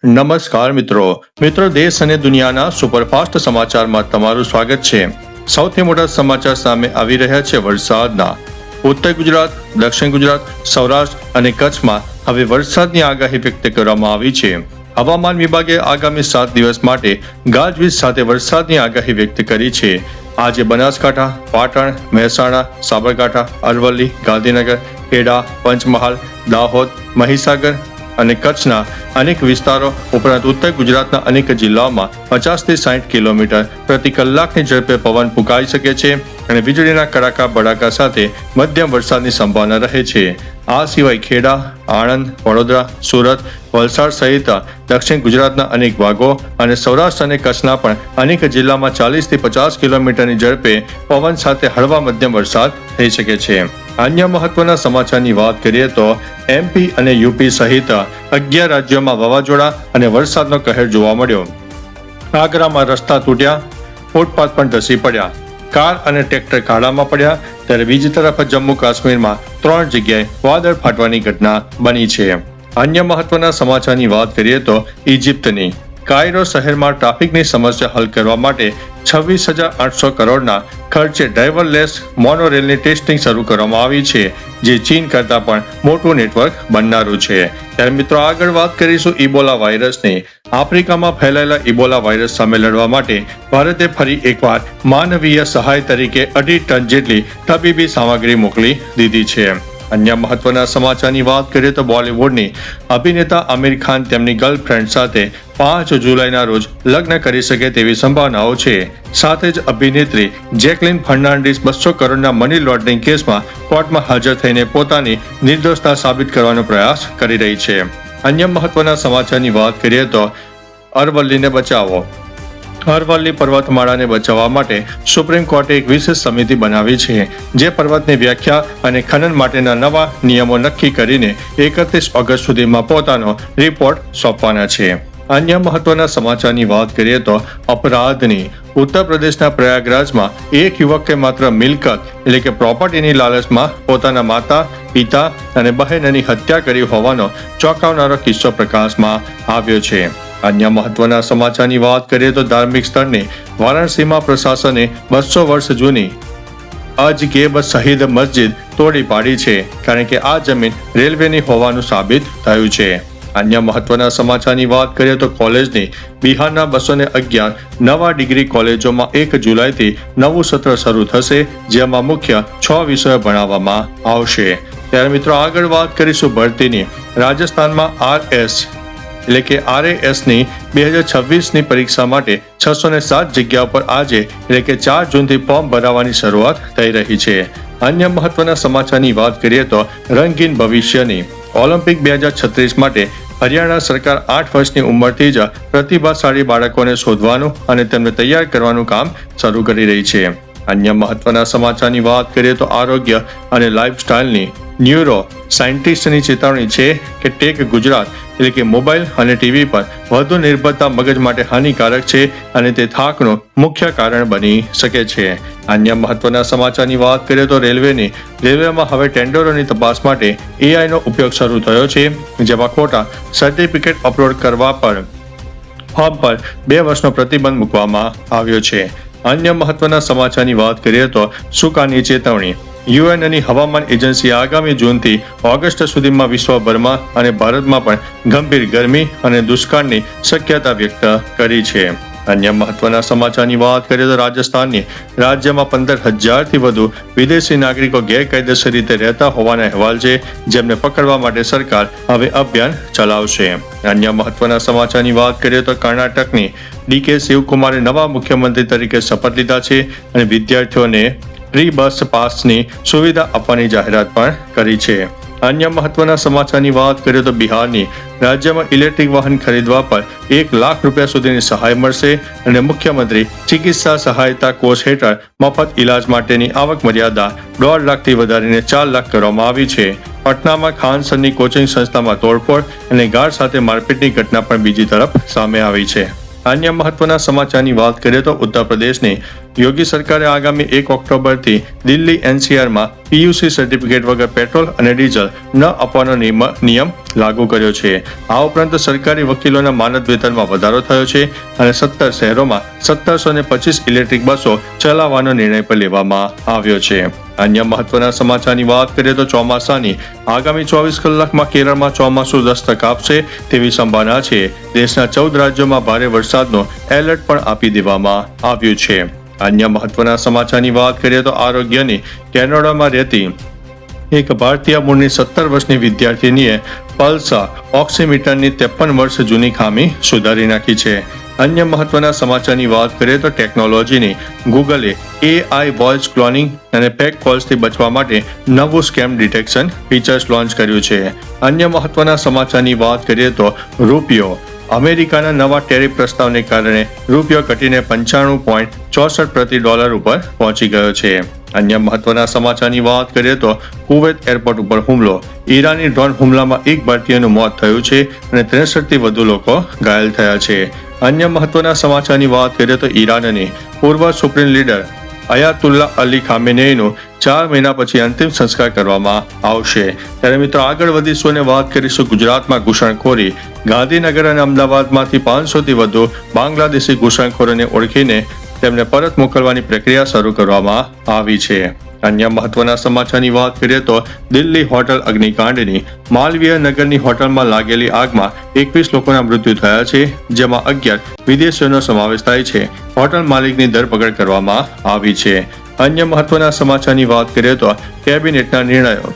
નમસ્કાર મિત્રો દેશ અને દુનિયાના સુપરફાસ્ટ સમાચારમાં તમારું સ્વાગત છે। સૌથી મોટા સમાચાર સામે આવી રહ્યા છે વરસાદના। ઉત્તર ગુજરાત, દક્ષિણ ગુજરાત, સૌરાષ્ટ્ર અને કચ્છમાં હવે વરસાદની આગાહી વ્યક્ત કરવામાં આવી છે। હવામાન વિભાગે આગામી 7 દિવસ માટે ગાજવીજ સાથે વરસાદની આગાહી વ્યક્ત કરી છે। આજે બનાસકાંઠા, પાટણ, મહેસાણા, સાબરકાંઠા, અરવલ્લી, ગાંધીનગર, ખેડા, પંચમહાલ, દાહોદ, મહીસાગર અને કચ્છના અનેક વિસ્તારો ઉપરાંત ઉત્તર ગુજરાતના અનેક જિલ્લાઓમાં 50 થી 60 કિલોમીટર પ્રતિ કલાકની ઝડપે પવન ફૂંકાઈ શકે છે અને વીજળીના કડાકા બડાકા સાથે મધ્યમ વરસાદની સંભાવના રહે છે। આ સિવાય ખેડા, આણંદ, વડોદરા, સુરત, વલસાડ સહિત દક્ષિણ ગુજરાતના અનેક ભાગો અને સૌરાષ્ટ્ર અને કચ્છના પણ અનેક જિલ્લામાં 40 થી 50 કિલોમીટરની ઝડપે પવન સાથે હળવા મધ્યમ વરસાદ થઈ શકે છે। અન્ય મહત્વના સમાચારની વાત કરીએ તો એમપી અને યુપી સહિત 11 રાજ્યોમાં વાવાઝોડા અને વરસાદનો કહેર જોવા મળ્યો। આગ્રામાં રસ્તા તૂટ્યા, ફૂટપાથ પણ ધસી પડ્યા, કાર અને ટ્રેક્ટર ખાડામાં પડ્યા, ત્યારે બીજી તરફ જમ્મુ કાશ્મીરમાં 3 જગ્યાએ વાદળ ફાટવાની ઘટના બની છે। અન્ય મહત્વના સમાચારની વાત કરીએ તો ઇજિપ્તની કાયરો શહેરમાં ટ્રાફિકની સમસ્યા હલ કરવા માટે 26,800 કરોડના ખર્ચે ડ્રાઈવરલેસ મોનોરેલની ટેસ્ટિંગ શરૂ કરવામાં આવી છે, જે ચીન કરતાં પણ મોટું નેટવર્ક બનનારું છે। ત્યારે મિત્રો આગળ વાત કરીશું ઇબોલા વાયરસની। આફ્રિકામાં ફેલાયેલા ઇબોલા વાયરસ સામે લડવા માટે ભારતે ફરી એકવાર માનવીય સહાય તરીકે 2.5 ટન જેટલી તબીબી સામગ્રી મોકલી દીધી છે। અન્ય મહત્વના સમાચારની વાત કરીએ તો બોલિવૂડની અભિનેતા આમિર ખાન તેમની ગર્લફ્રેન્ડ સાથે 5 જુલાઈના રોજ લગ્ન કરી શકે તેવી સંભાવનાઓ છે। સાથે જ અભિનેત્રી જેકલિન ફર્નાન્ડીસ 200 કરોડના મની લોન્ડરિંગ કેસમાં કોર્ટમાં હાજર થઈને પોતાની નિર્દોષતા સાબિત કરવાનો પ્રયાસ કરી રહી છે। અન્ય મહત્વના સમાચારની વાત કરીએ તો અરવલ્લીને બચાવો। અરવલ્લી પર્વતમાળાને બચાવવા માટે સુપ્રીમ કોર્ટે એક વિશેષ સમિતિ બનાવી છે, જે પર્વતની વ્યાખ્યા અને ખનન માટેના નવા નિયમો નક્કી કરીને 31 ઓગસ્ટ સુધીમાં પોતાનો રિપોર્ટ સોંપવાના છે। અન્ય મહત્વના સમાચારની વાત કરીએ તો અપરાધની ઉત્તર પ્રદેશના પ્રયાગરાજમાં એક યુવકે માત્ર મિલકત એટલે કે પ્રોપર્ટીની લાલચમાં પોતાના માતા, પિતા અને બહેનની હત્યા કરી હોવાનો ચોંકાવનારો કિસ્સો પ્રકાશમાં આવ્યો છે। અન્ય મહત્વના સમાચારની વાત કરીએ તો ધાર્મિક સ્થળની વારાણસીમાં પ્રશાસને 200 વર્ષ જૂની અજગેબ શહીદ મસ્જિદ તોડી પાડી છે, કારણ કે આ જમીન રેલવેની હોવાનું સાબિત થયું છે। અન્ય મહત્વના સમાચારની વાત કરીએ તો કોલેજની બિહારના 211 નવા ડિગ્રી કોલેજોમાં 1 જુલાઈથી નવું સત્ર શરૂ થશે, જેમાં મુખ્ય 6 વિષયો ભણાવવામાં આવશે। ત્યારે મિત્રો આગળ વાત કરીશું ભરતીની। રાજસ્થાનમાં RS એટલે કે RASની 2026ની પરીક્ષા માટે 607 જગ્યાઓ પર આજે એટલે કે 4 જૂનથી ફોર્મ ભરાવાની શરૂઆત થઈ રહી છે। અન્ય મહત્વના સમાચારની વાત કરીએ તો રંગીન ભવિષ્યની ઓલિમ્પિક 2036 માટે હરિયાણા સરકાર 8 વર્ષની ઉંમરથી જ પ્રતિભાશાળી બાળકોને શોધવાનું અને તેમને તૈયાર કરવાનું કામ શરૂ કરી રહી છે। અન્ય મહત્વના સમાચારની વાત કરીએ તો આરોગ્ય અને લાઇફસ્ટાઇલની ન્યુરો સાયન્ટિસ્ટની ચેતવણી છે કે ટેક ગુજરાત એટલે કે મોબાઈલ અને ટીવી પર વધુ નિર્ભરતા મગજ માટે હાનિકારક છે અને તે થાકનું મુખ્ય કારણ બની શકે છે। અન્ય મહત્વના સમાચારની વાત કરીએ તો રેલવેમાં હવે ટેન્ડરોની તપાસ માટે AIનો ઉપયોગ શરૂ થયો છે, જેમાં ખોટા સર્ટિફિકેટ અપલોડ કરવા પર ફોર્મ પર 2 વર્ષનો પ્રતિબંધ મૂકવામાં આવ્યો છે। અન્ય મહત્વના સમાચારની વાત કરીએ તો સૂકાની ચેતવણી। યુએનની હવામાન એજન્સીએ આગામી જૂનથી ઓગસ્ટ સુધીમાં વિશ્વભરમાં અને ભારતમાં પણ ગંભીર ગરમી અને દુષ્કાળની શક્યતા વ્યક્ત કરી છે। અન્ય મહત્વના સમાચારની વાત કરીએ તો રાજ્યમાં 15,000થી વધુ વિદેશી નાગરિકો ગેરકાયદેસર રીતે રહેતા હોવાના અહેવાલ છે, જેમને પકડવા માટે સરકાર હવે અભિયાન ચલાવશે। અન્ય મહત્વના સમાચારની વાત કરીએ તો કર્ણાટકની DK શિવકુમારે નવા મુખ્યમંત્રી તરીકે શપથ લીધા છે અને વિદ્યાર્થીઓને ફ્રી બસ પાસની સુવિધા આપવાની જાહેરાત પણ કરી છે। અન્ય મહત્વના સમાચારની વાત કરીએ તો બિહારની રાજ્યમાં ઇલેક્ટ્રિક વાહન ખરીદવા પર 1 લાખ રૂપિયા સુધીની સહાય મળશે અને મુખ્યમંત્રી ચિકિત્સા સહાયતા કોષ હેઠળ મફત ઇલાજ માટેની આવક મર્યાદા 1.5 લાખથી વધારીને 4 લાખ કરવામાં આવી છે। પટનામાં ખાનસરની કોચિંગ સંસ્થામાં તોડફોડ અને ગાર્ડ સાથે મારપીટની ઘટના પણ બીજી તરફ સામે આવી છે। અન્ય મહત્વના સમાચારની વાત કરીએ તો ઉત્તર પ્રદેશની યોગી સરકારે આગામી 1 ઓક્ટોબરથી દિલ્હી એનસીઆરમાં પીયુસી સર્ટિફિકેટ વગર પેટ્રોલ અને ડીઝલ ન આપવાનો નિયમ લાગુ કર્યો છે. આ ઉપરાંત સરકારી વકીલોના માનદ વેતનમાં વધારો થયો છે અને 17 શહેરોમાં 1725 ઇલેક્ટ્રિક બસો ચલાવવાનો નિર્ણય પણ લેવામાં આવ્યો છે. અન્ય મહત્વના સમાચારની વાત કરીએ તો ચોમાસાની આગામી 24 કલાકમાં કેરળમાં ચોમાસું દસ્તક આપશે તેવી સંભાવના છે. દેશના 14 રાજ્યોમાં ભારે વરસાદનો એલર્ટ પણ આપી દેવામાં આવ્યું છે. અન્ય મહત્વના સમાચારની વાત કરીએ તો આરોગ્યની કેનેડામાં રહેતી એક ભારતીય મૂળની 17 વર્ષની વિદ્યાર્થીનીએ પલ્સ ઓક્સિમીટરની 53 વર્ષ જૂની ખામી સુધારી નાખી છે. અન્ય મહત્વના સમાચારની વાત કરીએ તો ટેકનોલોજીની ગૂગલે AI વોઇસ ક્લોનિંગ અને ફેક કોલ્સથી બચવા માટે નવું સ્કેમ ડિટેક્શન ફીચર્સ લોન્ચ કર્યું છે. અન્ય મહત્વના સમાચારની વાત કરીએ તો રૂપિયો અમેરિકાના નવા ટેરિફ પ્રસ્તાવને કારણે રૂપિયો ઘટીને 95.64 પ્રતિ ડોલર ઉપર પહોંચી ગયો છે. અન્ય મહત્વના સમાચારની વાત કરીએ તો કુવૈત એરપોર્ટ ઉપર હુમલો. ઈરાની ડ્રોન હુમલામાં એક ભારતીયનું મોત થયું છે અને 63 થી વધુ લોકો ઘાયલ થયા છે. અન્ય મહત્વના સમાચારની વાત કરીએ તો ઈરાનની પૂર્વ સુપ્રીમ લીડર અયાતુલ્લા અલી ખામેનેઈનું 4 મહિના પછી અંતિમ સંસ્કાર કરવામાં આવશે. ત્યારે મિત્રો આગળ વધીશું અને વાત કરીશું ગુજરાતમાં ઘૂસણખોરી. ગાંધીનગર અને અમદાવાદમાંથી 500 થી વધુ બાંગ્લાદેશી ઘૂસણખોરોને ઓળખીને તેમને પરત મોકલવાની પ્રક્રિયા શરૂ કરવામાં આવી છે. અન્ય મહત્વના સમાચારની વાત કરીએ તો દિલ્હી હોટલ અગ્નિકાંડની માલવીય નગરની હોટલમાં લાગેલી આગમાં 21 લોકોના મૃત્યુ થયા છે, જેમાં 11 વિદેશીઓનો સમાવેશ થાય છે. હોટલ માલિકની ધરપકડ કરવામાં આવી છે. અન્ય મહત્વના સમાચારની વાત કરીએ તો કેબિનેટના નિર્ણયો.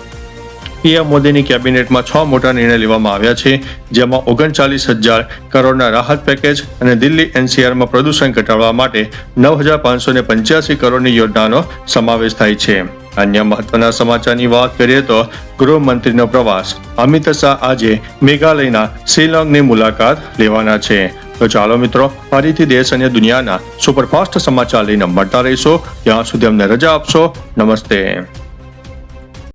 પીએમ મોદીની કેબિનેટમાં 6 મોટા નિર્ણય લેવામાં આવ્યા છે, જેમાં 39,000 કરોડના રાહત પેકેજ અને દિલ્હી એનસીઆરમાં પ્રદૂષણ ઘટાડવા માટે 9,585 કરોડની યોજનાનો સમાવેશ થાય છે. અન્ય મહત્વના સમાચારની વાત કરીએ તો ગૃહમંત્રીનો પ્રવાસ. અમિત શાહ આજે મેઘાલયના શિલોંગની મુલાકાત લેવાના છે. તો ચાલો મિત્રો, ફરીથી દેશ અને દુનિયાના સુપરફાસ્ટ સમાચાર લઈને મળતા રહીશો. ત્યાં સુધી અમને રજા આપશો. નમસ્તે.